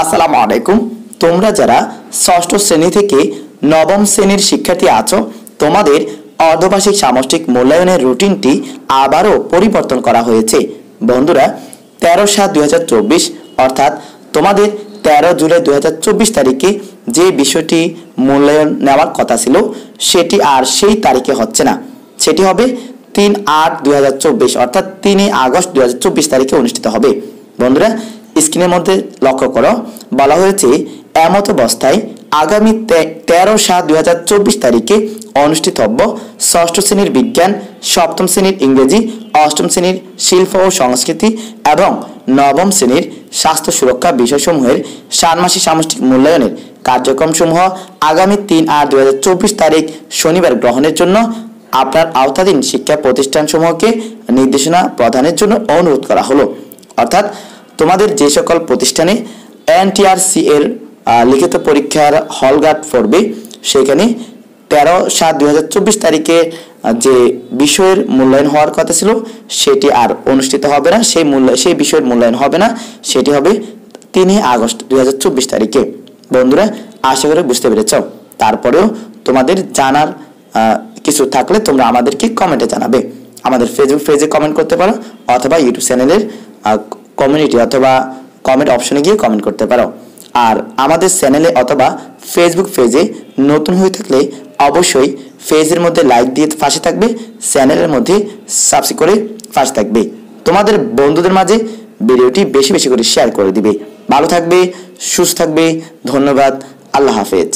আসসালামু আলাইকুম। তোমরা যারা ষষ্ঠ শ্রেণী থেকে নবম শ্রেণীর শিক্ষার্থী আছো, তোমাদের অর্ধবার্ষিক সামষ্টিক মূল্যায়নের রুটিনটি আবারও পরিবর্তন করা হয়েছে। বন্ধুরা, 13/7/2024 অর্থাৎ তোমাদের 13 জুলাই 2024 তারিখে যে বিষয়টি মূল্যায়ন নেওয়ার কথা ছিল সেটি আর সেই তারিখে হচ্ছে না, সেটি হবে 3/8/2024 অর্থাৎ 3 আগস্ট 2024 তারিখে অনুষ্ঠিত হবে। বন্ধুরা, স্ক্রিনের মধ্যে লক্ষ্য করো, বলা হয়েছে এমত অবস্থায় আগামী 13/7/2024 তারিখে অনুষ্ঠিতব্য ষষ্ঠ শ্রেণীর বিজ্ঞান, সপ্তম শ্রেণীর ইংরেজি, অষ্টম শ্রেণীর শিল্প ও সংস্কৃতি এবং নবম শ্রেণীর স্বাস্থ্য সুরক্ষা বিষয়সমূহের ষান্মাসিক সামষ্টিক মূল্যায়নের কার্যক্রমসমূহ আগামী 3/8/2024 তারিখ শনিবার গ্রহণের জন্য আপনার আওতাধীন শিক্ষা প্রতিষ্ঠানসমূহকে নির্দেশনা প্রদানের জন্য অনুরোধ করা হলো। অর্থাৎ তোমাদের যে সকল প্রতিষ্ঠানে এনটিআরসি এর লিখিত পরীক্ষার হলগার্ড পড়বে, সেখানে 13/7/2024 তারিখে যে বিষয়ের মূল্যায়ন হওয়ার কথা ছিল সেটি আর অনুষ্ঠিত হবে না, সেই বিষয়ের মূল্যায়ন হবে না, সেটি হবে 3 আগস্ট 2024 তারিখে। বন্ধুরা, আশা করি বুঝতে পেরেছ। তারপরেও তোমাদের জানার কিছু থাকলে তোমরা আমাদেরকে কমেন্টে জানাবে। আমাদের ফেসবুক পেজে কমেন্ট করতে পারো অথবা ইউটিউব চ্যানেলের কমিউনিটি অথবা কমেন্ট অপশনে গিয়ে কমেন্ট করতে পারো। আর আমাদের চ্যানেলে অথবা ফেসবুক পেজে নতুন হয়ে থাকলে অবশ্যই পেজের মধ্যে লাইক দিয়ে পাশে থাকবে, চ্যানেলের মধ্যে সাবস্ক্রাইব করে পাশে থাকবে। তোমাদের বন্ধুদের মাঝে ভিডিওটি বেশি বেশি করে শেয়ার করে দিবে। ভালো থাকবে, সুস্থ থাকবে। ধন্যবাদ। আল্লাহ হাফেজ।